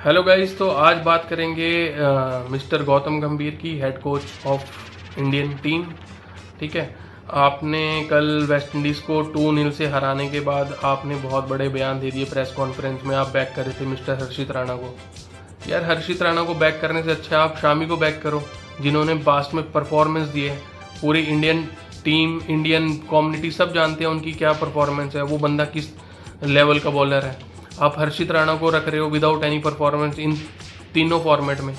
Hello guys, तो आज बात करेंगे मिस्टर गौतम गंभीर की, head coach of Indian team. ठीक है। आपने कल वेस्ट इंडीज़ को 2-0 से हराने के बाद आपने बहुत बड़े बयान दे दिए प्रेस कॉन्फ्रेंस में। आप बैक कर रहे थे मिस्टर हर्षित राणा को। यार, हर्षित राणा को बैक करने से अच्छा आप शामी को बैक करो, जिन्होंने पास्ट में परफॉर्मेंस दी है। पूरी इंडियन टीम, इंडियन कम्युनिटी सब जानते हैं उनकी क्या परफॉर्मेंस है, वो बंदा किस लेवल का बॉलर है। आप हर्षित राणा को रख रहे हो विदाउट एनी परफॉर्मेंस इन तीनों फॉर्मेट में,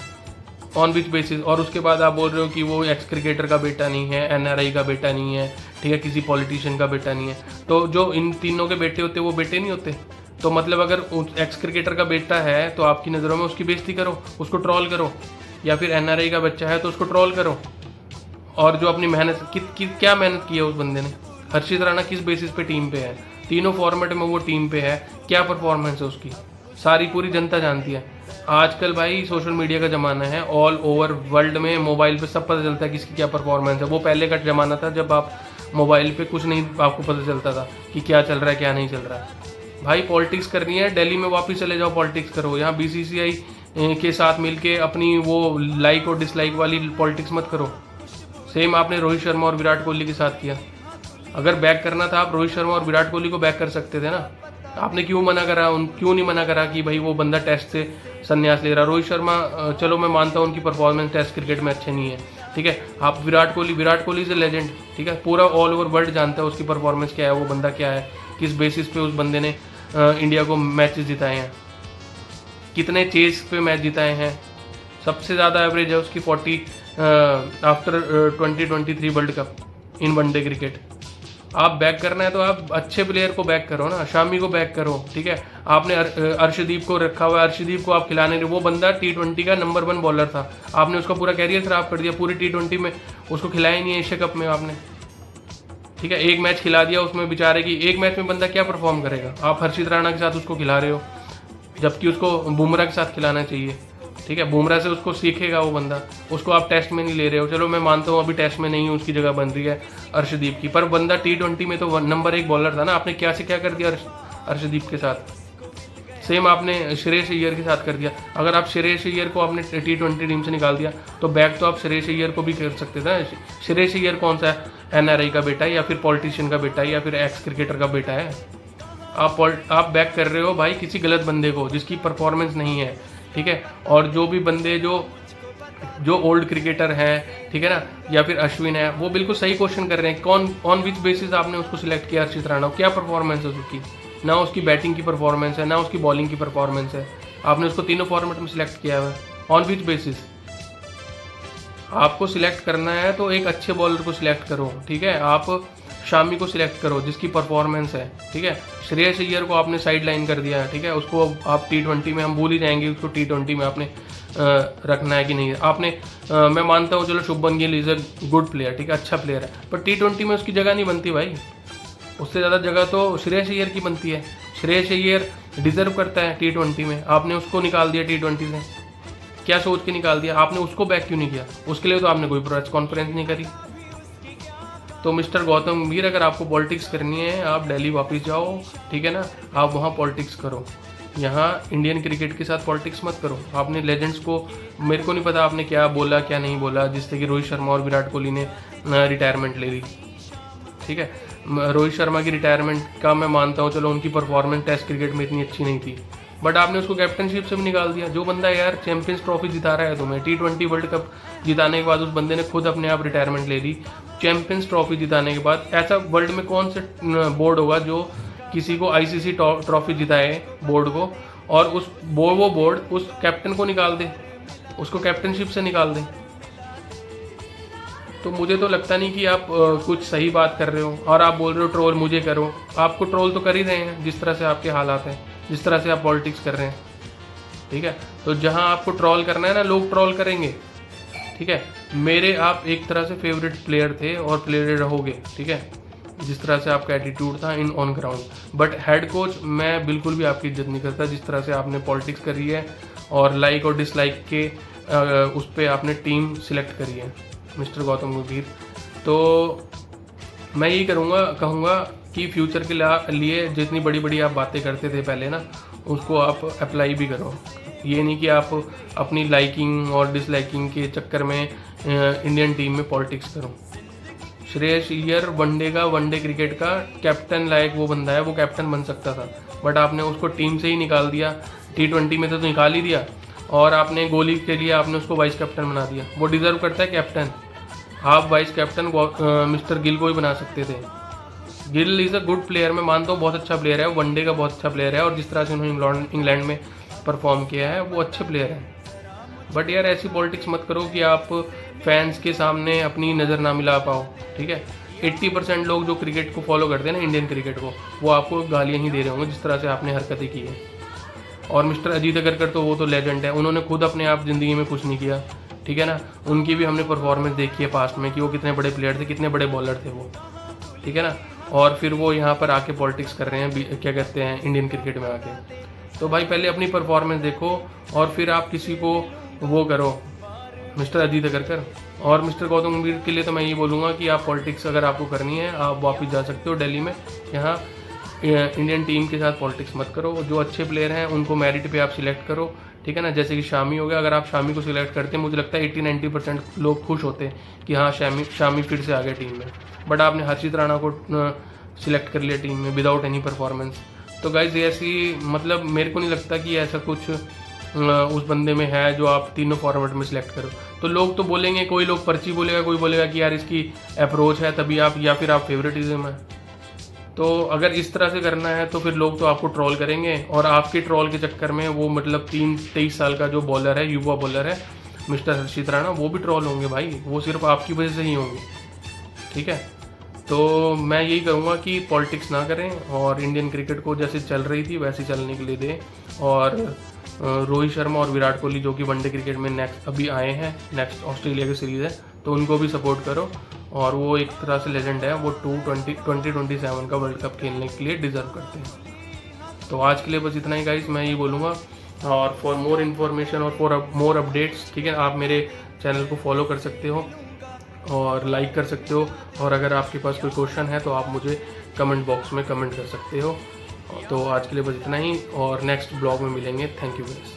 ऑन विच बेसिस। और उसके बाद आप बोल रहे हो कि वो एक्स क्रिकेटर का बेटा नहीं है, एनआरआई का बेटा नहीं है, ठीक है, किसी पॉलिटिशियन का बेटा नहीं है। तो जो इन तीनों के बेटे होते वो बेटे नहीं होते। तो मतलब अगर एक्स क्रिकेटर का बेटा है तो आपकी नज़रों में उसकी बेइज्जती करो, उसको ट्रोल करो, या फिर एनआरआई का बच्चा है तो उसको ट्रोल करो। और जो अपनी मेहनत क्या मेहनत की है उस बंदे ने। हर्षित राणा किस बेसिस पे टीम पे है, तीनों फॉर्मेट में वो टीम पे है, क्या परफॉर्मेंस है उसकी, सारी पूरी जनता जानती है। आजकल भाई सोशल मीडिया का ज़माना है, ऑल ओवर वर्ल्ड में मोबाइल पे सब पता चलता है किसकी क्या परफॉर्मेंस है। वो पहले का ज़माना था जब आप मोबाइल पे कुछ नहीं आपको पता चलता था कि क्या चल रहा है क्या नहीं चल रहा है। भाई पॉलिटिक्स करनी है, दिल्ली में वापस चले जाओ, पॉलिटिक्स करो। यहाँ बीसीसीआई के साथ मिलके अपनी वो लाइक और डिसलाइक वाली पॉलिटिक्स मत करो। सेम आपने रोहित शर्मा और विराट कोहली के साथ किया। अगर बैक करना था आप रोहित शर्मा और विराट कोहली को बैक कर सकते थे ना। आपने क्यों मना करा, क्यों नहीं मना करा कि भाई वो बंदा टेस्ट से संन्यास ले रहा। रोहित शर्मा, चलो मैं मानता हूँ उनकी परफॉर्मेंस टेस्ट क्रिकेट में अच्छे नहीं है, ठीक है। आप Virat Kohli is a legend, ठीक है। पूरा ऑल ओवर वर्ल्ड जानता है उसकी परफॉर्मेंस क्या है, वो बंदा क्या है, किस बेसिस पे उस बंदे ने इंडिया को मैचेस जिताए हैं, कितने चेस पे मैच जिताए हैं। सबसे ज़्यादा एवरेज है उसकी 40 आफ्टर 2023 वर्ल्ड कप इन वनडे क्रिकेट। आप बैक करना है तो आप अच्छे प्लेयर को बैक करो ना, शामी को बैक करो, ठीक है। आपने अर्शदीप को रखा हुआ है, अर्शदीप को आप खिलाने रहे। वो बंदा T20 का नंबर 1 बॉलर था, आपने उसका पूरा कैरियर खराब कर दिया। पूरी T20 में उसको खिलाया ही नहीं है, एशिया कप में आपने, ठीक है। एक मैच खिला दिया उसमें, बेचारे की एक मैच में बंदा क्या परफॉर्म करेगा। आप हर्षित राणा के साथ उसको खिला रहे हो, जबकि उसको बुमराह के साथ खिलाना चाहिए, ठीक है। बुमराह से उसको सीखेगा वो बंदा, उसको आप टेस्ट में नहीं ले रहे हो। चलो मैं मानता हूँ अभी टेस्ट में नहीं, उसकी जगह बन रही है अर्शदीप की, पर बंदा T20 में तो नंबर 1 बॉलर था ना। आपने क्या से क्या कर दिया अर्शदीप के साथ। सेम आपने श्रेयस अय्यर के साथ कर दिया। अगर आप श्रेयस अय्यर को आपने T20 टीम से निकाल दिया तो बैक तो आप श्रेयस अय्यर को भी कर सकते थे। श्रेयस अय्यर कौन सा है, एनआरआई का बेटा है या फिर पॉलिटिशियन का बेटा है या फिर एक्स क्रिकेटर का बेटा है। आप बैक कर रहे हो भाई किसी गलत बंदे को जिसकी परफॉर्मेंस नहीं है, ठीक है। और जो भी बंदे जो ओल्ड क्रिकेटर हैं, ठीक है ना, या फिर अश्विन है, वो बिल्कुल सही क्वेश्चन कर रहे हैं। कौन ऑन विच बेसिस आपने उसको सिलेक्ट किया हर्षित राणा, क्या परफॉर्मेंस है उसकी। ना उसकी बैटिंग की परफॉर्मेंस है, ना उसकी बॉलिंग की परफॉर्मेंस है। आपने उसको तीनों फॉर्मेट में सिलेक्ट किया है, ऑन विच बेसिस। आपको सिलेक्ट करना है तो एक अच्छे बॉलर को सिलेक्ट करो, ठीक है। आप शामी को सिलेक्ट करो जिसकी परफॉर्मेंस है, ठीक है। श्रेयस अय्यर को आपने साइड लाइन कर दिया है, ठीक है। उसको आप T20 में हम भूल ही जाएंगे, उसको T20 में आपने रखना है कि नहीं आपने। मैं मानता हूँ चलो Shubman Gill is a good player, ठीक है, अच्छा प्लेयर है, पर T20 में उसकी जगह नहीं बनती भाई। उससे ज़्यादा जगह तो श्रेयस अय्यर की बनती है। श्रेयस अय्यर डिजर्व करता है T20 में, आपने उसको निकाल दिया T20 से। क्या सोच के निकाल दिया आपने, उसको बैक क्यों नहीं किया। उसके लिए तो आपने कोई प्रेस कॉन्फ्रेंस नहीं करी। तो मिस्टर गौतम गंभीर, अगर आपको पॉलिटिक्स करनी है आप दिल्ली वापस जाओ, ठीक है ना, आप वहाँ पॉलिटिक्स करो। यहाँ इंडियन क्रिकेट के साथ पॉलिटिक्स मत करो। आपने लेजेंड्स को, मेरे को नहीं पता आपने क्या बोला क्या नहीं बोला, जिससे कि रोहित शर्मा और विराट कोहली ने रिटायरमेंट ले ली, ठीक है। रोहित शर्मा की रिटायरमेंट का मैं मानता हूँ, चलो उनकी परफॉर्मेंस टेस्ट क्रिकेट में इतनी अच्छी नहीं थी, बट आपने उसको कैप्टनशिप से भी निकाल दिया। जो बंदा यार चैंपियंस ट्रॉफी जिता रहा है तुम्हें, T20 वर्ल्ड कप जिताने के बाद उस बंदे ने खुद अपने आप रिटायरमेंट ले ली। चैंपियंस ट्रॉफी जिताने के बाद ऐसा वर्ल्ड में कौन से बोर्ड होगा जो किसी को आईसीसी ट्रॉफी जिताए बोर्ड को, और वो बोर्ड उस कैप्टन को निकाल दे, उसको कैप्टनशिप से निकाल दे। तो मुझे तो लगता नहीं कि आप कुछ सही बात कर रहे हो। और आप बोल रहे हो ट्रोल मुझे करो, आपको ट्रोल तो कर ही रहे हैं जिस तरह से आपके हालात हैं, जिस तरह से आप पॉलिटिक्स कर रहे हैं, ठीक है। तो जहां आपको ट्रोल करना है ना, लोग ट्रोल करेंगे, ठीक है। मेरे आप एक तरह से फेवरेट प्लेयर थे और प्लेयर रहोगे, ठीक है, जिस तरह से आपका एटीट्यूड था in on ground. But head coach मैं बिल्कुल भी आपकी इज्जत नहीं करता जिस तरह से आपने पॉलिटिक्स करी है और लाइक और डिसलाइक के उस पर आपने टीम सिलेक्ट करी है मिस्टर गौतम गंभीर। तो मैं यही कहूँगा कि फ्यूचर के लिए जितनी बड़ी बड़ी आप बातें करते थे पहले ना, उसको आप अप्लाई भी करो। ये नहीं कि आप अपनी लाइकिंग और डिसलाइकिंग के चक्कर में इंडियन टीम में पॉलिटिक्स करो। श्रेयस अय्यर वनडे क्रिकेट का कैप्टन लायक वो बंदा है, वो कैप्टन बन सकता था, बट आपने उसको टीम से ही निकाल दिया। T20 में तो निकाल ही दिया, और आपने गोली के लिए आपने उसको वाइस कैप्टन बना दिया। वो डिजर्व करता है कैप्टन। आप वाइस कैप्टन मिस्टर गिल को ही बना सकते थे। Gill is a good player, मैं मानता हूँ बहुत अच्छा प्लेयर है, वनडे का बहुत अच्छा प्लेयर है, और जिस तरह से उन्होंने इंग्लैंड में परफॉर्म किया है वो अच्छे प्लेयर हैं। बट यार ऐसी पॉलिटिक्स मत करो कि आप फैंस के सामने अपनी नज़र ना मिला पाओ, ठीक है। 80% लोग जो क्रिकेट को फॉलो करते हैं ना, इंडियन क्रिकेट को, वो आपको गालियाँ ही दे रहे होंगे जिस तरह से आपने हरकतें की है। और मिस्टर अजीत अगरकर तो वो तो लेजेंड है, उन्होंने खुद अपने आप ज़िंदगी में कुछ नहीं किया, ठीक है ना। उनकी भी हमने परफॉर्मेंस देखी है पास्ट में कि वो कितने बड़े प्लेयर थे, कितने बड़े बॉलर थे वो, ठीक है ना। और फिर वो यहाँ पर आके पॉलिटिक्स कर रहे हैं, क्या कहते हैं, इंडियन क्रिकेट में आके। तो भाई पहले अपनी परफॉर्मेंस देखो और फिर आप किसी को वो करो, मिस्टर अजीत अगरकर। और मिस्टर गौतम गंभीर के लिए तो मैं ये बोलूँगा कि आप पॉलिटिक्स अगर आपको करनी है आप वापस जा सकते हो दिल्ली में, यहाँ इंडियन टीम के साथ पॉलिटिक्स मत करो। जो अच्छे प्लेयर हैं उनको मेरिट पे आप सिलेक्ट करो, ठीक है ना। जैसे कि शामी हो गया, अगर आप शामी को सिलेक्ट करते हैं मुझे लगता है 80-90% लोग खुश होते कि हाँ शामी फिर से आ गए टीम में। बट आपने हर्षित राणा को सिलेक्ट कर लिया टीम में विदाउट एनी परफॉर्मेंस। तो गाइज ऐसी मतलब मेरे को नहीं लगता कि ऐसा कुछ उस बंदे में है जो आप तीनों फॉर्मेट में सिलेक्ट करो। तो लोग तो बोलेंगे, कोई लोग पर्ची बोलेगा, कोई बोलेगा कि यार इसकी अप्रोच है तभी आप, या फिर आप फेवरेटिज्म है। तो अगर इस तरह से करना है तो फिर लोग तो आपको ट्रोल करेंगे, और आपके ट्रोल के चक्कर में वो मतलब 23 साल का जो बॉलर है, युवा बॉलर है मिस्टर हर्षित राणा, वो भी ट्रोल होंगे भाई, वो सिर्फ आपकी वजह से ही होंगे, ठीक है। तो मैं यही कहूँगा कि पॉलिटिक्स ना करें और इंडियन क्रिकेट को जैसे चल रही थी वैसे चलने के लिए दें। और रोहित शर्मा और विराट कोहली जो कि वनडे क्रिकेट में नेक्स्ट अभी आए हैं, नेक्स्ट ऑस्ट्रेलिया की सीरीज़ है, तो उनको भी सपोर्ट करो। और वो एक तरह से लेजेंड है, वो 2027 का वर्ल्ड कप खेलने के लिए डिज़र्व करते हैं। तो आज के लिए बस इतना ही गाइस, मैं ये बोलूँगा। और फॉर मोर इन्फॉर्मेशन और फॉर मोर अपडेट्स, ठीक है, आप मेरे चैनल को फॉलो कर सकते हो और लाइक कर सकते हो। और अगर आपके पास कोई क्वेश्चन है तो आप मुझे कमेंट बॉक्स में कमेंट कर सकते हो। तो आज के लिए बस इतना ही, और नेक्स्ट ब्लॉग में मिलेंगे। Thank you guys.